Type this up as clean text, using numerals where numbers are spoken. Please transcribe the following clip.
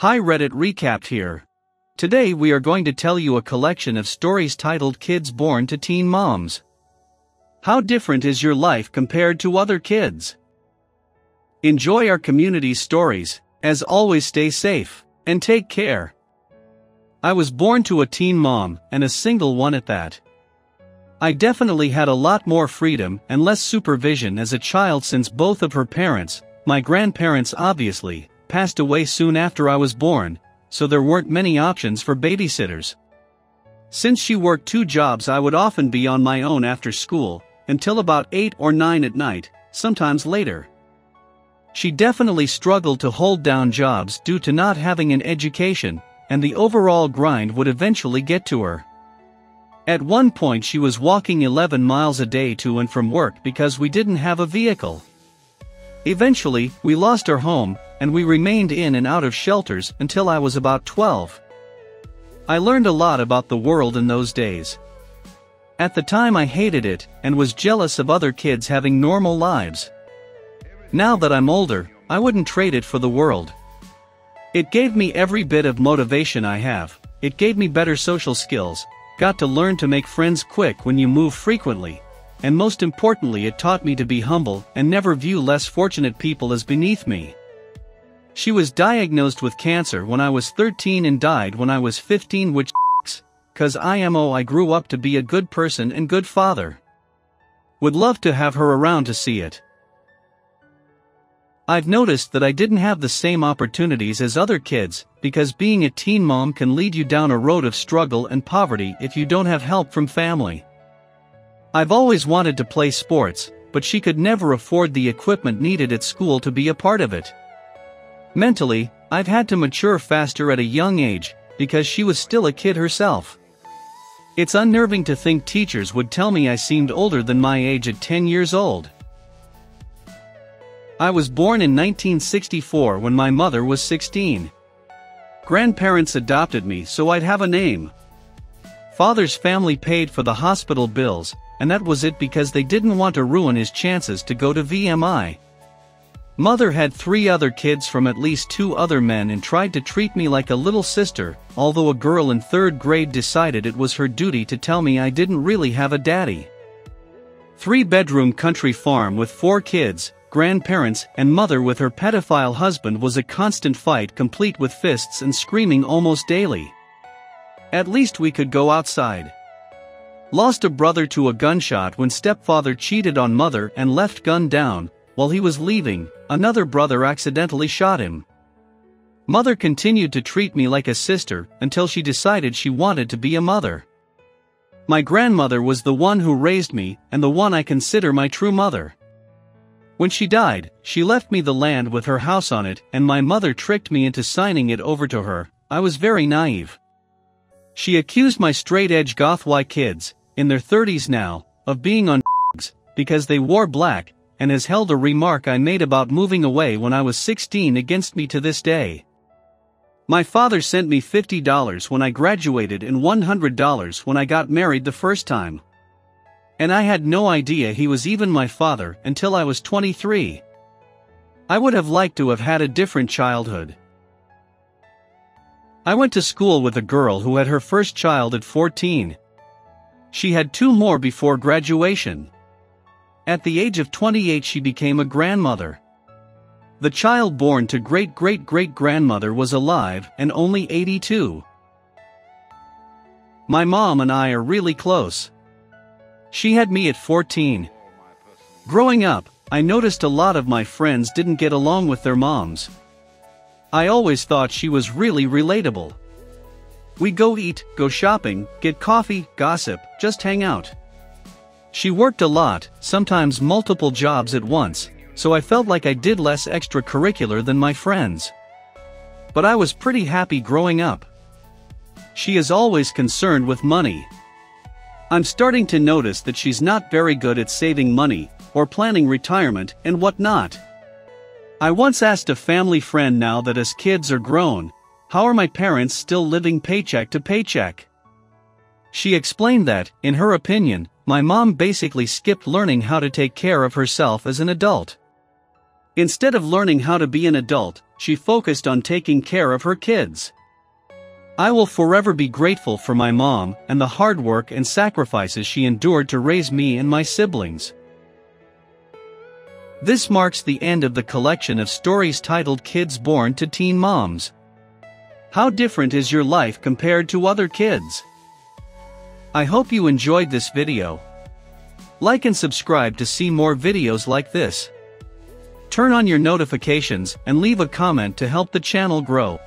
Hi Reddit Recapped here. Today we are going to tell you a collection of stories titled Kids Born to Teen Moms. How different is your life compared to other kids? Enjoy our community's stories. As always, stay safe and take care. I was born to a teen mom, and a single one at that. I definitely had a lot more freedom and less supervision as a child since both of her parents, my grandparents obviously, passed away soon after I was born, so there weren't many options for babysitters. Since she worked 2 jobs, I would often be on my own after school, until about 8 or 9 at night, sometimes later. She definitely struggled to hold down jobs due to not having an education, and the overall grind would eventually get to her. At one point she was walking 11 miles a day to and from work because we didn't have a vehicle. Eventually, we lost our home, and we remained in and out of shelters until I was about 12. I learned a lot about the world in those days. At the time I hated it, and was jealous of other kids having normal lives. Now that I'm older, I wouldn't trade it for the world. It gave me every bit of motivation I have, it gave me better social skills, got to learn to make friends quick when you move frequently, and most importantly it taught me to be humble and never view less fortunate people as beneath me. She was diagnosed with cancer when I was 13 and died when I was 15, which cause I grew up to be a good person and good father. Would love to have her around to see it. I've noticed that I didn't have the same opportunities as other kids, because being a teen mom can lead you down a road of struggle and poverty if you don't have help from family. I've always wanted to play sports, but she could never afford the equipment needed at school to be a part of it. Mentally, I've had to mature faster at a young age, because she was still a kid herself. It's unnerving to think teachers would tell me I seemed older than my age at 10 years old. I was born in 1964 when my mother was 16. Grandparents adopted me so I'd have a name. Father's family paid for the hospital bills, and that was it because they didn't want to ruin his chances to go to VMI. Mother had 3 other kids from at least 2 other men and tried to treat me like a little sister, although a girl in 3rd grade decided it was her duty to tell me I didn't really have a daddy. 3-bedroom country farm with 4 kids, grandparents, and mother with her pedophile husband was a constant fight, complete with fists and screaming almost daily. At least we could go outside. Lost a brother to a gunshot when stepfather cheated on mother and left gun down. While he was leaving, another brother accidentally shot him. Mother continued to treat me like a sister until she decided she wanted to be a mother. My grandmother was the one who raised me and the one I consider my true mother. When she died, she left me the land with her house on it, and my mother tricked me into signing it over to her. I was very naive. She accused my straight-edge goth white kids, in their 30s now, of being on drugs because they wore black, and has held a remark I made about moving away when I was 16 against me to this day. My father sent me $50 when I graduated and $100 when I got married the first time. And I had no idea he was even my father until I was 23. I would have liked to have had a different childhood. I went to school with a girl who had her first child at 14. She had 2 more before graduation. At the age of 28 she became a grandmother. The child born to great-great-great-grandmother was alive and only 82. My mom and I are really close. She had me at 14. Growing up, I noticed a lot of my friends didn't get along with their moms. I always thought she was really relatable. We'd go eat, go shopping, get coffee, gossip, just hang out. She worked a lot, sometimes multiple jobs at once, so I felt like I did less extracurricular than my friends. But I was pretty happy growing up. She is always concerned with money. I'm starting to notice that she's not very good at saving money, or planning retirement, and whatnot. I once asked a family friend, now that us kids are grown, how are my parents still living paycheck to paycheck? She explained that, in her opinion, my mom basically skipped learning how to take care of herself as an adult. Instead of learning how to be an adult, she focused on taking care of her kids. I will forever be grateful for my mom and the hard work and sacrifices she endured to raise me and my siblings. This marks the end of the collection of stories titled Kids Born to Teen Moms. How different is your life compared to other kids? I hope you enjoyed this video. Like and subscribe to see more videos like this. Turn on your notifications and leave a comment to help the channel grow.